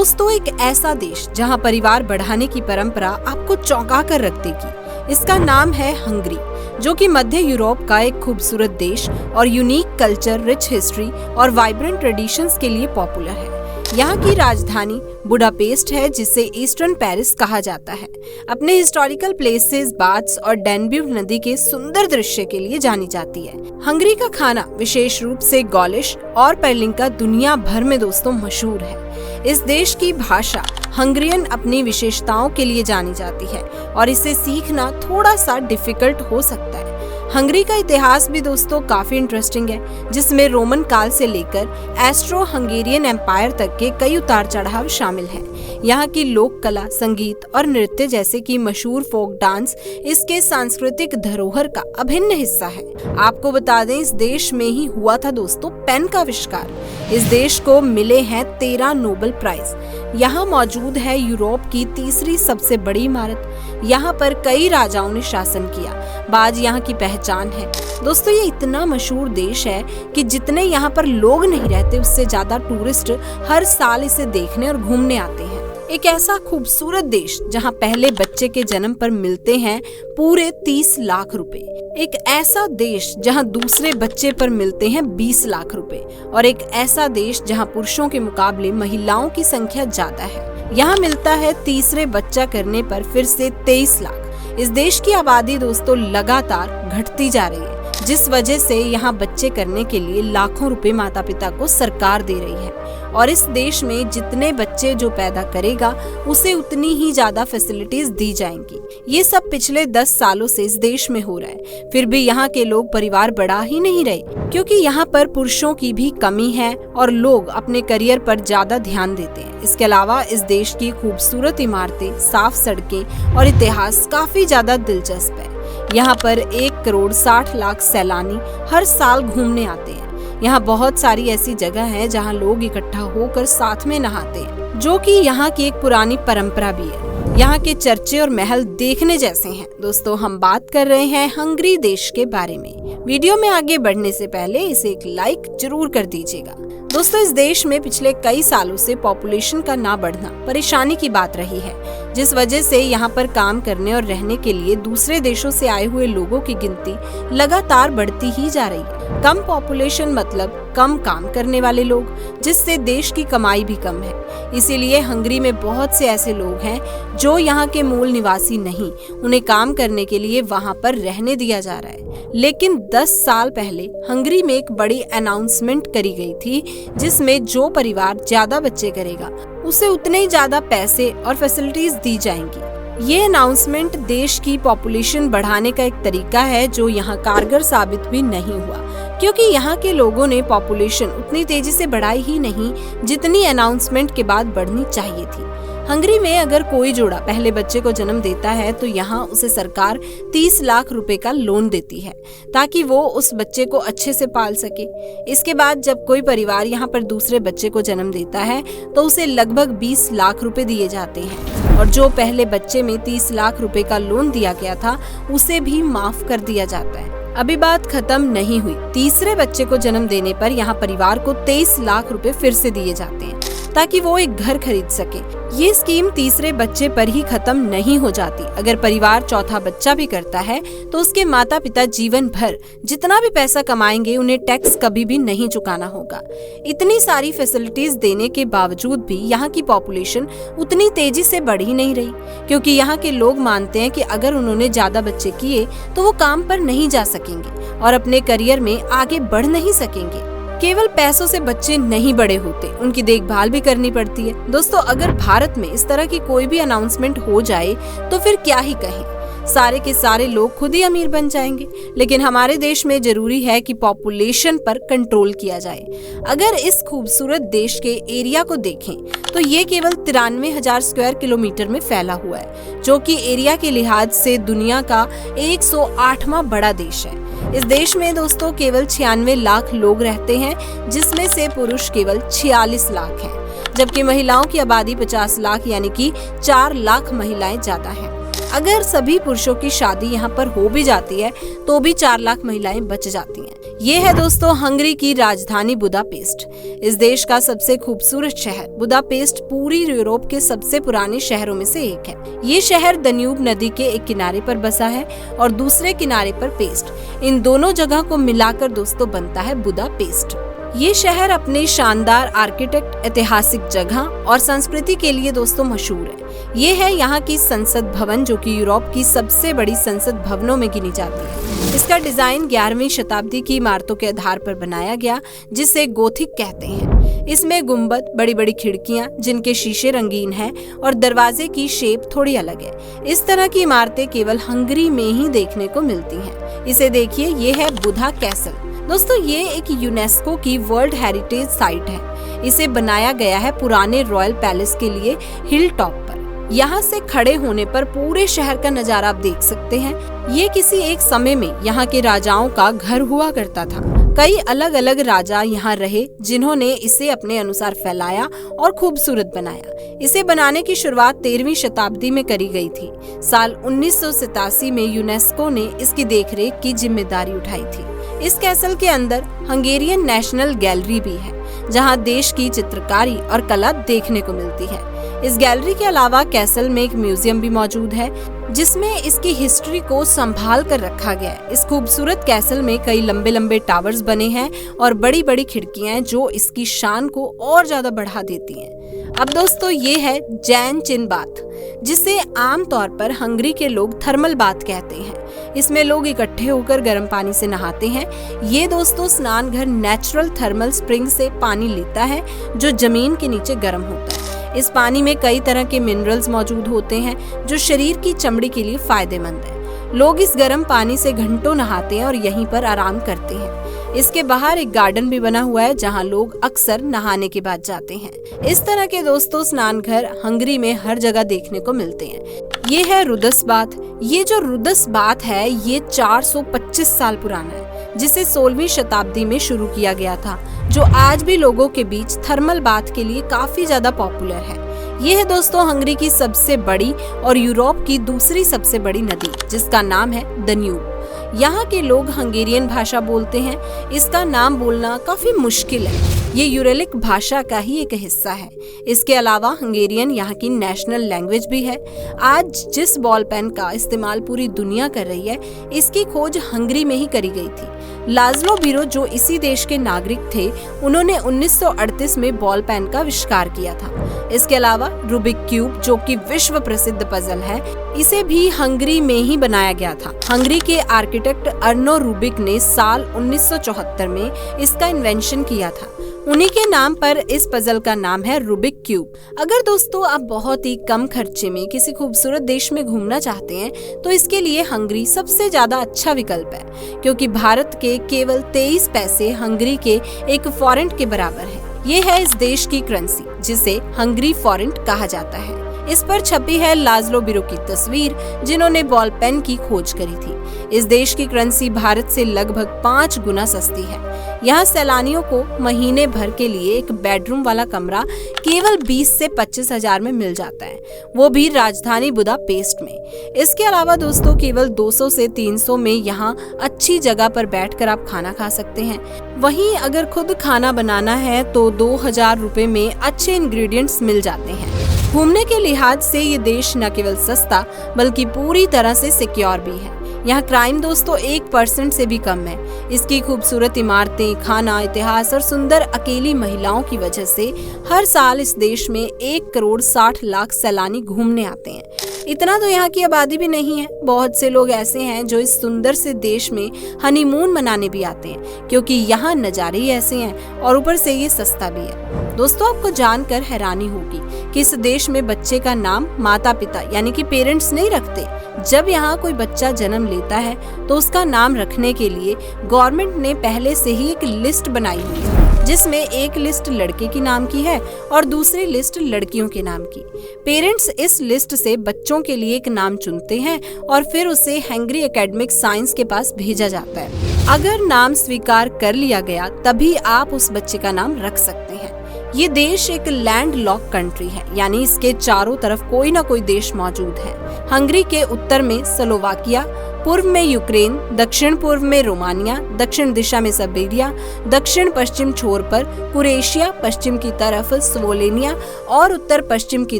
दोस्तों, एक ऐसा देश जहां परिवार बढ़ाने की परंपरा आपको चौंका कर रख देगी। इसका नाम है हंगरी, जो कि मध्य यूरोप का एक खूबसूरत देश और यूनिक कल्चर, रिच हिस्ट्री और वाइब्रेंट ट्रेडिशंस के लिए पॉपुलर है। यहाँ की राजधानी बुडापेस्ट है, जिसे ईस्टर्न पेरिस कहा जाता है। अपने हिस्टोरिकल प्लेसेस, बाथ्स और डैन्यूब नदी के सुंदर दृश्य के लिए जानी जाती है। हंगरी का खाना विशेष रूप से गॉलिश और पेरलिंका दुनिया भर में दोस्तों मशहूर है। इस देश की भाषा हंगरियन अपनी विशेषताओं के लिए जानी जाती है और इसे सीखना थोड़ा सा डिफिकल्ट हो सकता है। हंगरी का इतिहास भी दोस्तों काफी इंटरेस्टिंग है, जिसमें रोमन काल से लेकर एस्ट्रो हंगेरियन एम्पायर तक के कई उतार चढ़ाव शामिल हैं। यहाँ की लोक कला, संगीत और नृत्य जैसे कि मशहूर फोक डांस इसके सांस्कृतिक धरोहर का अभिन्न हिस्सा है। आपको बता दें, इस देश में ही हुआ था दोस्तों पेन का आविष्कार। इस देश को मिले हैं 13 नोबेल प्राइज। यहाँ मौजूद है यूरोप की तीसरी सबसे बड़ी इमारत। यहाँ पर कई राजाओं ने शासन किया। बाज यहाँ की पहचान है। दोस्तों, ये इतना मशहूर देश है कि जितने यहाँ पर लोग नहीं रहते, उससे ज्यादा टूरिस्ट हर साल इसे देखने और घूमने आते हैं। एक ऐसा खूबसूरत देश जहाँ पहले बच्चे के जन्म पर मिलते हैं पूरे 30 लाख रुपए। एक ऐसा देश जहाँ दूसरे बच्चे पर मिलते हैं 20 लाख रुपए। और एक ऐसा देश जहाँ पुरुषों के मुकाबले महिलाओं की संख्या ज्यादा है। यहाँ मिलता है तीसरे बच्चा करने पर फिर से 23 लाख। इस देश की आबादी दोस्तों लगातार घटती जा रही है, जिस वजह से यहाँ बच्चे करने के लिए लाखों रुपए माता पिता को सरकार दे रही है। और इस देश में जितने बच्चे जो पैदा करेगा, उसे उतनी ही ज्यादा फैसिलिटीज दी जाएंगी। ये सब पिछले 10 सालों से इस देश में हो रहा है। फिर भी यहाँ के लोग परिवार बढ़ा ही नहीं रहे, क्योंकि यहाँ पर पुरुषों की भी कमी है और लोग अपने करियर पर ज्यादा ध्यान देते हैं। इसके अलावा इस देश की खूबसूरत इमारतें, साफ सड़कें और इतिहास काफी ज्यादा दिलचस्प है। यहाँ पर 1 करोड़ 60 लाख सैलानी हर साल घूमने आते हैं। यहाँ बहुत सारी ऐसी जगह है जहाँ लोग इकट्ठा होकर साथ में नहाते हैं, जो कि यहाँ की एक पुरानी परंपरा भी है। यहाँ के चर्चे और महल देखने जैसे हैं। दोस्तों, हम बात कर रहे हैं हंगरी देश के बारे में। वीडियो में आगे बढ़ने से पहले इसे एक लाइक जरूर कर दीजिएगा। दोस्तों, इस देश में पिछले कई सालों से पॉपुलेशन का ना बढ़ना परेशानी की बात रही है, जिस वजह से यहाँ पर काम करने और रहने के लिए दूसरे देशों से आए हुए लोगों की गिनती लगातार बढ़ती ही जा रही है। कम पॉपुलेशन मतलब कम काम करने वाले लोग, जिससे देश की कमाई भी कम है। इसीलिए हंगरी में बहुत से ऐसे लोग हैं जो यहाँ के मूल निवासी नहीं, उन्हें काम करने के लिए वहाँ पर रहने दिया जा रहा है। लेकिन 10 साल पहले हंगरी में एक बड़ी अनाउंसमेंट करी गई थी, जिसमें जो परिवार ज्यादा बच्चे करेगा, उसे उतने ही ज्यादा पैसे और फैसिलिटीज दी जाएंगी। ये अनाउंसमेंट देश की पॉपुलेशन बढ़ाने का एक तरीका है, जो यहाँ कारगर साबित भी नहीं हुआ, क्योंकि यहाँ के लोगों ने पॉपुलेशन उतनी तेजी से बढ़ाई ही नहीं जितनी अनाउंसमेंट के बाद बढ़नी चाहिए थी। हंगरी में अगर कोई जोड़ा पहले बच्चे को जन्म देता है तो यहाँ उसे सरकार 30 लाख रुपए का लोन देती है, ताकि वो उस बच्चे को अच्छे से पाल सके। इसके बाद जब कोई परिवार यहाँ पर दूसरे बच्चे को जन्म देता है तो उसे लगभग 20 लाख रुपए दिए जाते हैं, और जो पहले बच्चे में 30 लाख रुपए का लोन दिया गया था, उसे भी माफ कर दिया जाता है। अभी बात खत्म नहीं हुई। तीसरे बच्चे को जन्म देने पर यहाँ परिवार को 23 लाख रुपए फिर से दिए जाते हैं, ताकि वो एक घर खरीद सके। ये स्कीम तीसरे बच्चे पर ही खत्म नहीं हो जाती। अगर परिवार चौथा बच्चा भी करता है तो उसके माता पिता जीवन भर जितना भी पैसा कमाएंगे, उन्हें टैक्स कभी भी नहीं चुकाना होगा। इतनी सारी फैसिलिटीज देने के बावजूद भी यहाँ की पॉपुलेशन उतनी तेजी से बढ़ ही नहीं रही, क्योंकि यहाँ के लोग मानते हैं कि अगर उन्होंने ज्यादा बच्चे किए तो वो काम पर नहीं जा सकेंगे और अपने करियर में आगे बढ़ नहीं सकेंगे। केवल पैसों से बच्चे नहीं बड़े होते, उनकी देखभाल भी करनी पड़ती है। दोस्तों, अगर भारत में इस तरह की कोई भी अनाउंसमेंट हो जाए तो फिर क्या ही कहें, सारे के सारे लोग खुद ही अमीर बन जाएंगे। लेकिन हमारे देश में जरूरी है कि पॉपुलेशन पर कंट्रोल किया जाए। अगर इस खूबसूरत देश के एरिया को देखें तो ये केवल 93,000 स्क्वायर किलोमीटर में फैला हुआ है, जो कि एरिया के लिहाज से दुनिया का 108वां बड़ा देश है। इस देश में दोस्तों केवल 96 लाख लोग रहते हैं, जिसमें से पुरुष केवल 46 लाख हैं, जबकि महिलाओं की आबादी 50 लाख यानी कि 4 लाख महिलाएं ज्यादा हैं। अगर सभी पुरुषों की शादी यहाँ पर हो भी जाती है तो भी 4 लाख महिलाएं बच जाती हैं। ये है दोस्तों हंगरी की राजधानी बुदापेस्ट। इस देश का सबसे खूबसूरत शहर बुदापेस्ट पूरी यूरोप के सबसे पुराने शहरों में से एक है। ये शहर दन्यूब नदी के एक किनारे पर बसा है और दूसरे किनारे पर पेस्ट। इन दोनों जगह को मिलाकर दोस्तों बनता है बुदापेस्ट। ये शहर अपने शानदार आर्किटेक्ट, ऐतिहासिक जगह और संस्कृति के लिए दोस्तों मशहूर है। ये है यहाँ की संसद भवन, जो कि यूरोप की सबसे बड़ी संसद भवनों में गिनी जाती है। इसका डिजाइन 11वीं शताब्दी की इमारतों के आधार पर बनाया गया, जिसे गोथिक कहते हैं। इसमें गुंबद, बड़ी बड़ी खिड़कियां जिनके शीशे रंगीन हैं और दरवाजे की शेप थोड़ी अलग है। इस तरह की इमारतें केवल हंगरी में ही देखने को मिलती हैं। इसे देखिए, ये है बुधा कैसल। दोस्तों ये एक यूनेस्को की वर्ल्ड हेरिटेज साइट है। इसे बनाया गया है पुराने रॉयल पैलेस के लिए हिल टॉप पर। यहाँ से खड़े होने पर पूरे शहर का नजारा आप देख सकते हैं। ये किसी एक समय में यहाँ के राजाओं का घर हुआ करता था। कई अलग अलग राजा यहाँ रहे, जिन्होंने इसे अपने अनुसार फैलाया और खूबसूरत बनाया। इसे बनाने की शुरुआत 13वीं शताब्दी में करी गई थी। साल 1987 में यूनेस्को ने इसकी देखरेख की जिम्मेदारी उठाई थी। इस कैसल के अंदर हंगेरियन नेशनल गैलरी भी है, जहाँ देश की चित्रकारी और कला देखने को मिलती है। इस गैलरी के अलावा कैसल में एक म्यूजियम भी मौजूद है, जिसमें इसकी हिस्ट्री को संभाल कर रखा गया है। इस खूबसूरत कैसल में कई लंबे लंबे टावर्स बने हैं और बड़ी बड़ी खिड़कियां हैं, जो इसकी शान को और ज्यादा बढ़ा देती हैं। अब दोस्तों ये है जैन चिन बाथ, जिसे आमतौर पर हंगरी के लोग थर्मल बाथ कहते हैं। इसमें लोग इकट्ठे होकर गर्म पानी से नहाते हैं। ये दोस्तों स्नान घर नेचुरल थर्मल स्प्रिंग से पानी लेता है, जो जमीन के नीचे गर्म होता है। इस पानी में कई तरह के मिनरल्स मौजूद होते हैं, जो शरीर की चमड़ी के लिए फायदेमंद है। लोग इस गर्म पानी से घंटों नहाते हैं और यहीं पर आराम करते हैं। इसके बाहर एक गार्डन भी बना हुआ है, जहां लोग अक्सर नहाने के बाद जाते हैं। इस तरह के दोस्तों स्नान घर हंगरी में हर जगह देखने को मिलते हैं। ये है रुदस बाथ। ये जो रुदस बाथ है, ये 425 साल पुराना है, जिसे 16वीं शताब्दी में शुरू किया गया था, जो आज भी लोगों के बीच थर्मल बाथ के लिए काफी ज्यादा पॉपुलर है। ये है दोस्तों हंगरी की सबसे बड़ी और यूरोप की दूसरी सबसे बड़ी नदी, जिसका नाम है दन्यूब। यहाँ के लोग हंगेरियन भाषा बोलते हैं। इसका नाम बोलना काफी मुश्किल है। ये यूरेलिक भाषा का ही एक हिस्सा है। इसके अलावा हंगेरियन यहाँ की नेशनल लैंग्वेज भी है। आज जिस बॉल पेन का इस्तेमाल पूरी दुनिया कर रही है, इसकी खोज हंगरी में ही करी गई थी। लाज़लो बिरो, जो इसी देश के नागरिक थे, उन्होंने 1938 में बॉल पेन का आविष्कार किया था। इसके अलावा रूबिक क्यूब, जो कि विश्व प्रसिद्ध पजल है, इसे भी हंगरी में ही बनाया गया था। हंगरी के आर्किटेक्ट अर्नो रूबिक ने साल 1974 में इसका इन्वेंशन किया था। उन्हीं के नाम पर इस पजल का नाम है रूबिक क्यूब। अगर दोस्तों आप बहुत ही कम खर्चे में किसी खूबसूरत देश में घूमना चाहते हैं, तो इसके लिए हंगरी सबसे ज्यादा अच्छा विकल्प है, क्योंकि भारत के केवल 23 पैसे हंगरी के एक फॉरेंट के बराबर है। ये है इस देश की करेंसी, जिसे हंगरी फॉरेंट कहा जाता है। इस पर छपी है लाज़लो बिरो की तस्वीर, जिन्होंने बॉल पेन की खोज करी थी। इस देश की करेंसी भारत से लगभग 5 गुना सस्ती है। यहाँ सैलानियों को महीने भर के लिए एक बेडरूम वाला कमरा केवल 20 से 25 हजार में मिल जाता है, वो भी राजधानी बुदापेस्ट में। इसके अलावा दोस्तों केवल 200 से 300 में यहाँ अच्छी जगह पर बैठकर आप खाना खा सकते हैं। वहीं अगर खुद खाना बनाना है तो 2000 रुपए में अच्छे इंग्रेडिएंट्स मिल जाते हैं। घूमने के लिहाज से ये देश न केवल सस्ता बल्कि पूरी तरह से सिक्योर भी है। यहाँ क्राइम दोस्तों 1% से भी कम है। इसकी खूबसूरत इमारतें, खाना, इतिहास और सुंदर अकेली महिलाओं की वजह से हर साल इस देश में 1 करोड़ 60 लाख सैलानी घूमने आते हैं। इतना तो यहाँ की आबादी भी नहीं है। बहुत से लोग ऐसे हैं जो इस सुंदर से देश में हनीमून मनाने भी आते हैं, क्योंकि यहाँ नज़ारे ही ऐसे हैं और ऊपर से ये सस्ता भी है। दोस्तों आपको जानकर हैरानी होगी कि इस देश में बच्चे का नाम माता पिता यानी कि पेरेंट्स नहीं रखते। जब यहाँ कोई बच्चा जन्म लेता है तो उसका नाम रखने के लिए गवर्नमेंट ने पहले से ही एक लिस्ट बनाई हुई है, जिसमें एक लिस्ट लड़के के नाम की है और दूसरी लिस्ट लड़कियों के नाम की। पेरेंट्स इस लिस्ट से बच्चों के लिए एक नाम चुनते हैं और फिर उसे हंगरी एकेडमिक साइंस के पास भेजा जाता है। अगर नाम स्वीकार कर लिया गया तभी आप उस बच्चे का नाम रख सकते हैं। ये देश एक लैंड लॉक कंट्री है, यानी इसके चारों तरफ कोई ना कोई देश मौजूद है। हंगरी के उत्तर में स्लोवाकिया, पूर्व में यूक्रेन, दक्षिण पूर्व में रोमानिया, दक्षिण दिशा में सर्बिया, दक्षिण पश्चिम छोर पर क्रोएशिया, पश्चिम की तरफ स्लोवेनिया और उत्तर पश्चिम की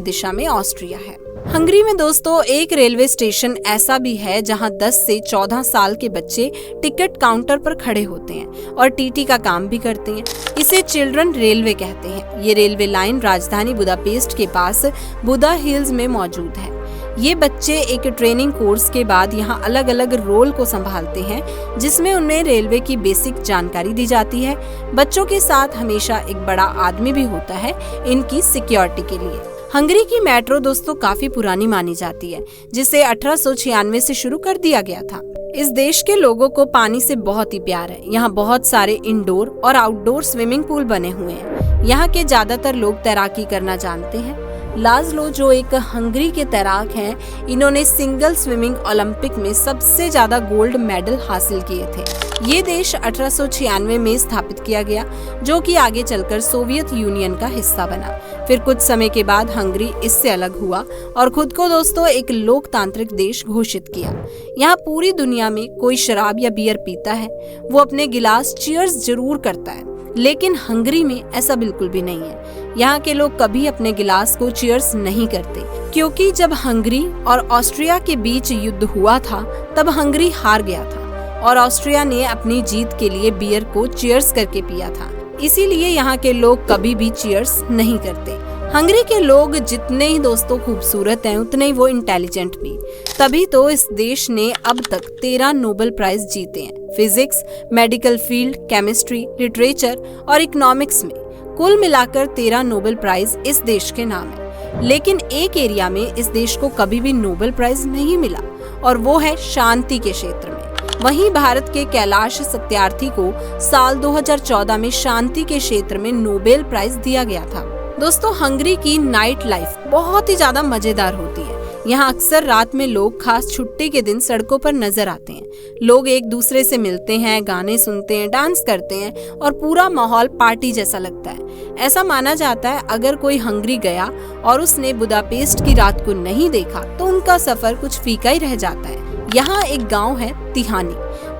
दिशा में ऑस्ट्रिया है। हंगरी में दोस्तों एक रेलवे स्टेशन ऐसा भी है जहां 10 से 14 साल के बच्चे टिकट काउंटर पर खड़े होते हैं और टीटी का काम भी करते हैं। इसे चिल्ड्रन रेलवे कहते हैं। ये रेलवे लाइन राजधानी बुदापेस्ट के पास बुदा हिल्स में मौजूद है। ये बच्चे एक ट्रेनिंग कोर्स के बाद यहाँ अलग अलग रोल को संभालते हैं, जिसमें उन्हें रेलवे की बेसिक जानकारी दी जाती है। बच्चों के साथ हमेशा एक बड़ा आदमी भी होता है इनकी सिक्योरिटी के लिए। हंगरी की मेट्रो दोस्तों काफी पुरानी मानी जाती है, जिसे 1896 से शुरू कर दिया गया था। इस देश के लोगों को पानी से बहुत ही प्यार है। यहाँ बहुत सारे इंडोर और आउटडोर स्विमिंग पूल बने हुए हैं। यहाँ के ज्यादातर लोग तैराकी करना जानते हैं। लाज़लो जो एक हंगरी के तैराक हैं, इन्होंने सिंगल स्विमिंग ओलंपिक में सबसे ज्यादा गोल्ड मेडल हासिल किए थे। ये देश 1896 में स्थापित किया गया, जो कि आगे चलकर सोवियत यूनियन का हिस्सा बना। फिर कुछ समय के बाद हंगरी इससे अलग हुआ और खुद को दोस्तों एक लोकतांत्रिक देश घोषित किया। यहाँ पूरी दुनिया में कोई शराब या बियर पीता है, वो अपने गिलास चीयर्स जरूर करता है, लेकिन हंगरी में ऐसा बिल्कुल भी नहीं है। यहाँ के लोग कभी अपने गिलास को चीयर्स नहीं करते, क्योंकि जब हंगरी और ऑस्ट्रिया के बीच युद्ध हुआ था तब हंगरी हार गया था और ऑस्ट्रिया ने अपनी जीत के लिए बियर को चीयर्स करके पिया था। इसीलिए यहाँ के लोग कभी भी चीयर्स नहीं करते। हंगरी के लोग जितने ही दोस्तों खूबसूरत हैं, उतने ही वो इंटेलिजेंट भी। तभी तो इस देश ने अब तक 13 नोबेल प्राइज जीते हैं, physics, medical field, chemistry, literature और इकोनॉमिक्स में। कुल मिलाकर 13 नोबेल प्राइज इस देश के नाम है। लेकिन एक एरिया में इस देश को कभी भी नोबेल प्राइज नहीं मिला, और वो है शांति के क्षेत्र में। वहीं भारत के कैलाश सत्यार्थी को साल 2014 में शांति के क्षेत्र में नोबेल प्राइज दिया गया था। दोस्तों हंगरी की नाइट लाइफ बहुत ही ज्यादा मजेदार होती है। यहाँ अक्सर रात में लोग खास छुट्टी के दिन सड़कों पर नजर आते हैं। लोग एक दूसरे से मिलते हैं, गाने सुनते हैं, डांस करते हैं और पूरा माहौल पार्टी जैसा लगता है। ऐसा माना जाता है अगर कोई हंगरी गया और उसने बुदापेस्ट की रात को नहीं देखा तो उनका सफर कुछ फीका ही रह जाता है। यहाँ एक गांव है तिहानी,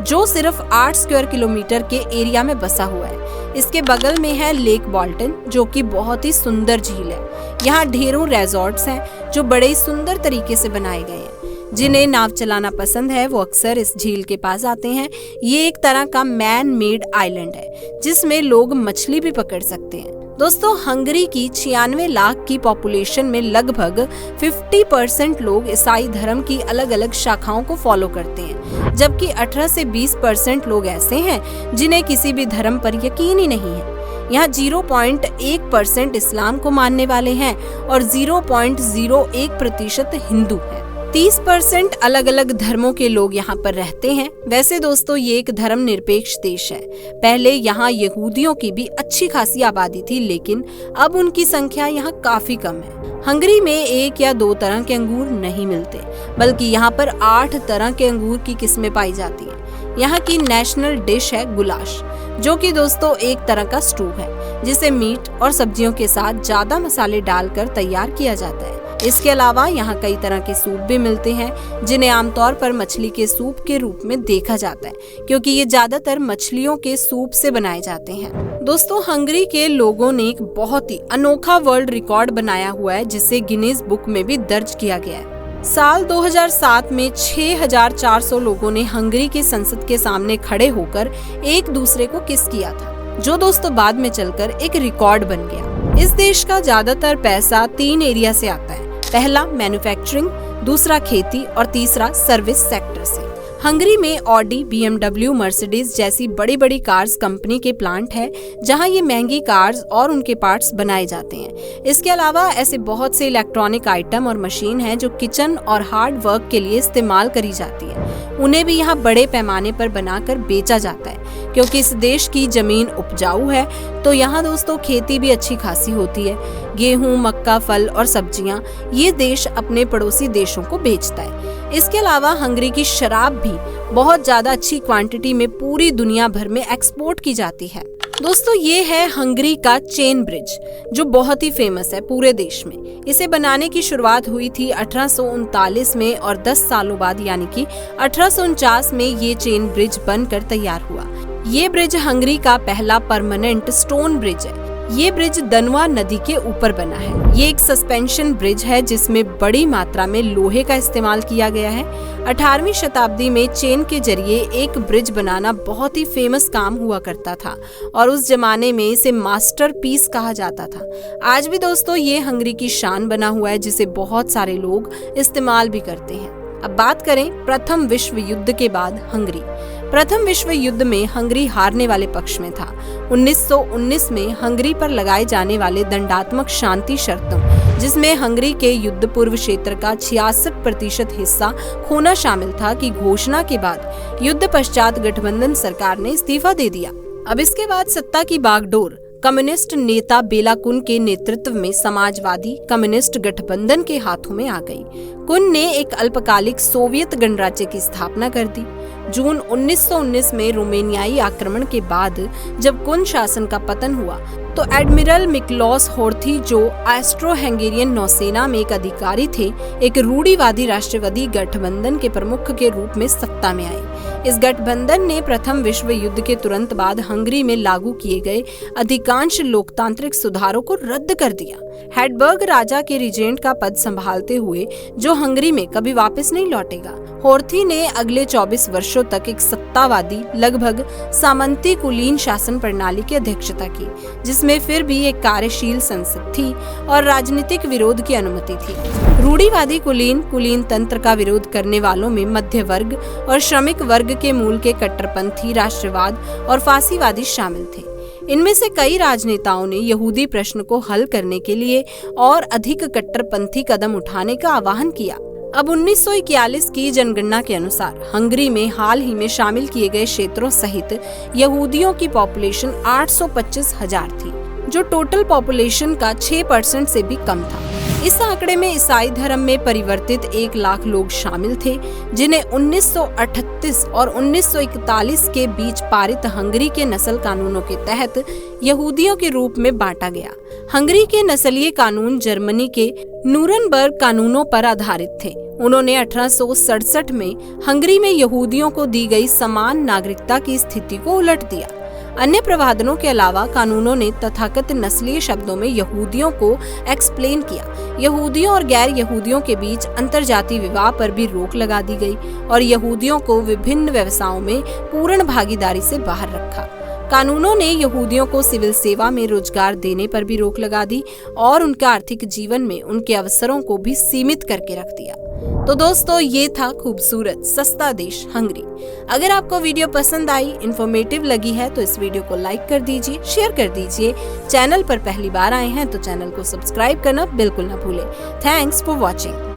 जो सिर्फ 8 स्क्वायर किलोमीटर के एरिया में बसा हुआ है। इसके बगल में है लेक बॉल्टन, जो कि बहुत ही सुंदर झील है। यहाँ ढेरों रिजॉर्ट्स हैं जो बड़े ही सुंदर तरीके से बनाए गए हैं। जिन्हें नाव चलाना पसंद है वो अक्सर इस झील के पास आते हैं। ये एक तरह का मैन मेड आइलैंड है, जिसमें लोग मछली भी पकड़ सकते हैं। दोस्तों हंगरी की 96 लाख की पॉपुलेशन में लगभग 50% लोग ईसाई धर्म की अलग अलग शाखाओं को फॉलो करते हैं, जबकि 18 से 20% लोग ऐसे हैं जिन्हें किसी भी धर्म पर यकीन ही नहीं है। यहाँ 0.1% इस्लाम को मानने वाले हैं और 0.01% हिंदू हैं। 30% अलग अलग धर्मों के लोग यहाँ पर रहते हैं। वैसे दोस्तों ये एक धर्मनिरपेक्ष देश है। पहले यहाँ यहूदियों की भी अच्छी खासी आबादी थी, लेकिन अब उनकी संख्या यहाँ काफी कम है। हंगरी में 1 या 2 तरह के अंगूर नहीं मिलते, बल्कि यहाँ पर 8 तरह के अंगूर की किस्में पाई जाती हैं। यहाँ की नेशनल डिश है गुलाश, जो कि दोस्तों एक तरह का स्टू है, जिसे मीट और सब्जियों के साथ ज्यादा मसाले डालकर तैयार किया जाता है। इसके अलावा यहाँ कई तरह के सूप भी मिलते हैं, जिन्हें आमतौर पर मछली के सूप के रूप में देखा जाता है, क्योंकि ये ज्यादातर मछलियों के सूप से बनाए जाते हैं। दोस्तों हंगरी के लोगों ने एक बहुत ही अनोखा वर्ल्ड रिकॉर्ड बनाया हुआ है, जिसे गिनीज बुक में भी दर्ज किया गया है। साल 2007 में 6400 लोगों ने हंगरी की संसद के सामने खड़े होकर एक दूसरे को किस किया था, जो दोस्तों बाद में चलकर एक रिकॉर्ड बन गया। इस देश का ज्यादातर पैसा 3 एरिया से आता है। पहला मैन्युफैक्चरिंग, दूसरा खेती और तीसरा सर्विस सेक्टर से। हंगरी में ऑडी, BMW, मर्सिडीज जैसी बड़ी बड़ी कार्स कंपनी के प्लांट है, जहां ये महंगी कार्स और उनके पार्ट्स बनाए जाते हैं। इसके अलावा ऐसे बहुत से इलेक्ट्रॉनिक आइटम और मशीन हैं जो किचन और हार्ड वर्क के लिए इस्तेमाल करी जाती है। उन्हें भी यहाँ बड़े पैमाने पर बनाकर बेचा जाता है। क्योंकि इस देश की जमीन उपजाऊ है, तो यहाँ दोस्तों खेती भी अच्छी खासी होती है। गेहूं, मक्का, फल और सब्जियां ये देश अपने पड़ोसी देशों को बेचता है। इसके अलावा हंगरी की शराब भी बहुत ज्यादा अच्छी क्वांटिटी में पूरी दुनिया भर में एक्सपोर्ट की जाती है। दोस्तों ये है हंगरी का चेन ब्रिज, जो बहुत ही फेमस है पूरे देश में। इसे बनाने की शुरुआत हुई थी 1839 में और 10 सालों बाद यानी कि 1849 में ये चेन ब्रिज बनकर तैयार हुआ। ये ब्रिज हंगरी का पहला परमानेंट स्टोन ब्रिज है। ये ब्रिज दनवा नदी के ऊपर बना है। ये एक सस्पेंशन ब्रिज है जिसमें बड़ी मात्रा में लोहे का इस्तेमाल किया गया है। 18वीं शताब्दी में चेन के जरिए एक ब्रिज बनाना बहुत ही फेमस काम हुआ करता था और उस जमाने में इसे मास्टरपीस कहा जाता था। आज भी दोस्तों ये हंगरी की शान बना हुआ है जिसे बहुत सारे लोग इस्तेमाल भी करते हैं। अब बात करें प्रथम विश्व युद्ध के बाद हंगरी। प्रथम विश्व युद्ध में हंगरी हारने वाले पक्ष में था। 1919 में हंगरी पर लगाए जाने वाले दंडात्मक शांति शर्तों, जिसमें हंगरी के युद्ध पूर्व क्षेत्र का 66% हिस्सा खोना शामिल था, की घोषणा के बाद युद्ध पश्चात गठबंधन सरकार ने इस्तीफा दे दिया। अब इसके बाद सत्ता की बागडोर कम्युनिस्ट नेता बेला कुन के नेतृत्व में समाजवादी कम्युनिस्ट गठबंधन के हाथों में आ गई। कुन ने एक अल्पकालिक सोवियत गणराज्य की स्थापना कर दी। जून 1919 में रोमेनियाई आक्रमण के बाद जब कुन शासन का पतन हुआ तो एडमिरल मिक्लोस होर्थी, जो ऑस्ट्रो हंगेरियन नौसेना में एक अधिकारी थे, एक रूढ़िवादी राष्ट्रवादी गठबंधन के प्रमुख के रूप में सत्ता में आए। इस गठबंधन ने प्रथम विश्व युद्ध के तुरंत बाद हंगरी में लागू किए गए अधिकांश लोकतांत्रिक सुधारों को रद्द कर दिया। हैडबर्ग राजा के रीजेंट का पद संभालते हुए, जो हंगरी में कभी वापस नहीं लौटेगा। होर्थी ने अगले 24 वर्षों तक एक सत्तावादी लगभग सामंती कुलीन शासन प्रणाली की अध्यक्षता की, जिसमें फिर भी एक कार्यशील संसद थी और राजनीतिक विरोध की अनुमति थी। रूढ़िवादी कुलीन तंत्र का विरोध करने वालों में मध्य वर्ग और श्रमिक वर्ग के मूल के कट्टरपंथी राष्ट्रवाद और फांसीवादी शामिल थे। इनमें से कई राजनेताओं ने यहूदी प्रश्न को हल करने के लिए और अधिक कट्टरपंथी कदम उठाने का आह्वान किया। अब 1941 की जनगणना के अनुसार हंगरी में हाल ही में शामिल किए गए क्षेत्रों सहित यहूदियों की पॉपुलेशन 825,000 थी, जो टोटल पॉपुलेशन का 6% से भी कम था। इस आंकड़े में ईसाई धर्म में परिवर्तित 1 लाख लोग शामिल थे, जिन्हें 1938 और 1941 के बीच पारित हंगरी के नस्ल कानूनों के तहत यहूदियों के रूप में बांटा गया। हंगरी के नस्लीय कानून जर्मनी के नुरनबर्ग कानूनों पर आधारित थे। उन्होंने 1867 में हंगरी में यहूदियों को दी गई समान नागरिकता की स्थिति को उलट दिया। अन्य प्रावधानों के अलावा कानूनों ने तथाकथित नस्लीय शब्दों में यहूदियों को एक्सप्लेन किया। यहूदियों और गैर यहूदियों के बीच अंतरजातीय विवाह पर भी रोक लगा दी गई और यहूदियों को विभिन्न व्यवसायों में पूर्ण भागीदारी से बाहर रखा। कानूनों ने यहूदियों को सिविल सेवा में रोजगार देने पर भी रोक लगा दी और उनके आर्थिक जीवन में उनके अवसरों को भी सीमित करके रख दिया। तो दोस्तों ये था खूबसूरत सस्ता देश हंगरी। अगर आपको वीडियो पसंद आई, इंफॉर्मेटिव लगी है तो इस वीडियो को लाइक कर दीजिए, शेयर कर दीजिए। चैनल पर पहली बार आए हैं तो चैनल को सब्सक्राइब करना बिल्कुल ना भूलें। Thanks for watching.